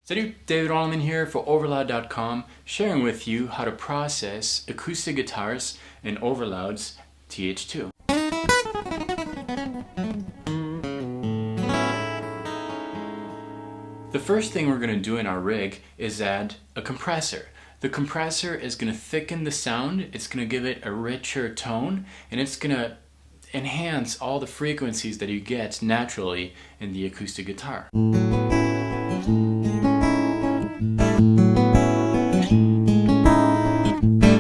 Salut, David Wallman here for Overloud.com, sharing with you how to process acoustic guitars in Overloud's TH2. The first thing we're going to do in our rig is add a compressor. The compressor is going to thicken the sound, it's going to give it a richer tone, and it's going to enhance all the frequencies that you get naturally in the acoustic guitar.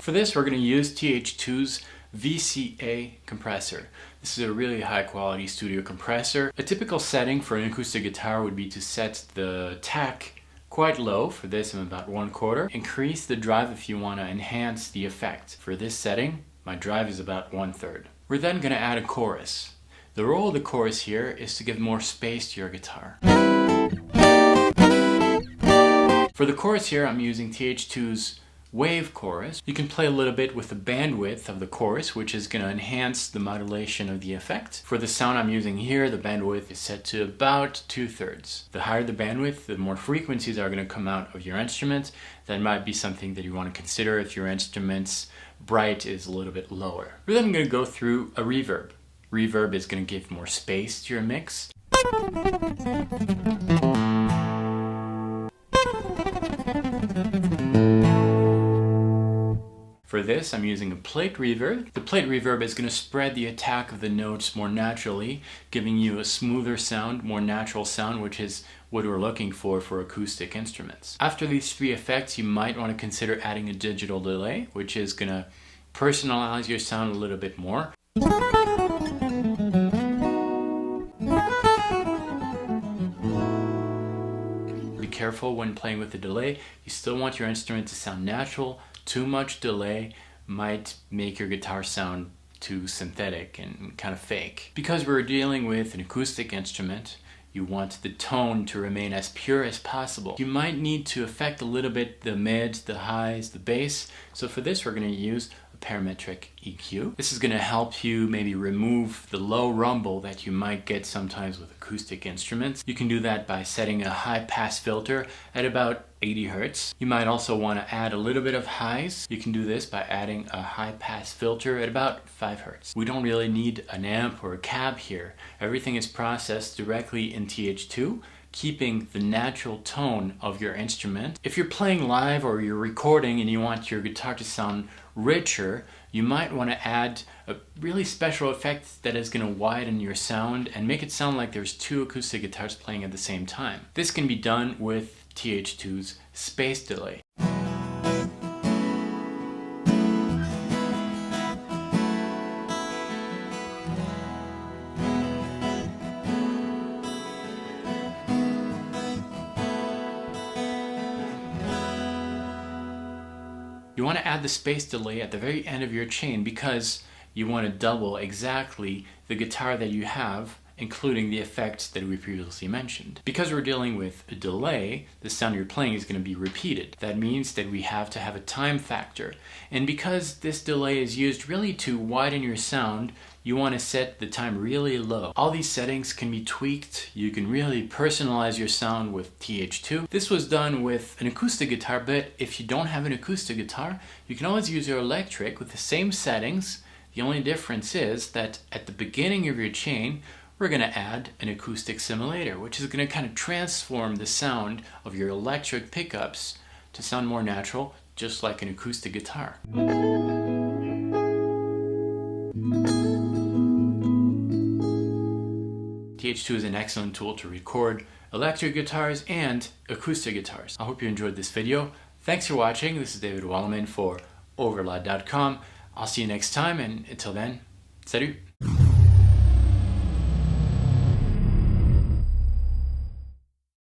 For this, we're going to use TH2's VCA compressor. This is a really high quality studio compressor. A typical setting for an acoustic guitar would be to set the tack quite low. For this, I'm about 1/4. Increase the drive if you want to enhance the effect. For this setting, my drive is about 1/3. We're then going to add a chorus. The role of the chorus here is to give more space to your guitar. For the chorus here, I'm using TH2's wave chorus. You can play a little bit with the bandwidth of the chorus, which is going to enhance the modulation of the effect. For the sound I'm using here, the bandwidth is set to about 2/3. The higher the bandwidth, the more frequencies are going to come out of your instrument. That might be something that you want to consider if your instrument's bright is a little bit lower. We're then going to go through a reverb. Reverb is going to give more space to your mix. For this, I'm using a plate reverb. The plate reverb is going to spread the attack of the notes more naturally, giving you a smoother sound, more natural sound, which is what we're looking for acoustic instruments. After these three effects, you might want to consider adding a digital delay, which is going to personalize your sound a little bit more. Be careful when playing with the delay. You still want your instrument to sound natural. Too much delay might make your guitar sound too synthetic and kind of fake. Because we're dealing with an acoustic instrument, you want the tone to remain as pure as possible. You might need to affect a little bit the mids, the highs, the bass. So for this, we're going to use a parametric EQ. This is going to help you maybe remove the low rumble that you might get sometimes with acoustic instruments. You can do that by setting a high pass filter at about 80 Hertz. You might also want to add a little bit of highs. You can do this by adding a high pass filter at about 5 Hertz. We don't really need an amp or a cab here. Everything is processed directly in TH2, keeping the natural tone of your instrument. If you're playing live or you're recording and you want your guitar to sound richer, you might want to add a really special effect that is going to widen your sound and make it sound like there's two acoustic guitars playing at the same time. This can be done with TH2's space delay. You want to add the space delay at the very end of your chain because you want to double exactly the guitar that you have, including the effects that we previously mentioned. Because we're dealing with a delay, the sound you're playing is going to be repeated. That means that we have to have a time factor. And because this delay is used really to widen your sound, you want to set the time really low. All these settings can be tweaked. You can really personalize your sound with TH2. This was done with an acoustic guitar, but if you don't have an acoustic guitar, you can always use your electric with the same settings. The only difference is that at the beginning of your chain, we're going to add an Acoustic Simulator, which is going to kind of transform the sound of your electric pickups to sound more natural, just like an acoustic guitar. TH2 is an excellent tool to record electric guitars and acoustic guitars. I hope you enjoyed this video. Thanks for watching. This is David Wallman for Overloud.com. I'll see you next time, and until then, salut!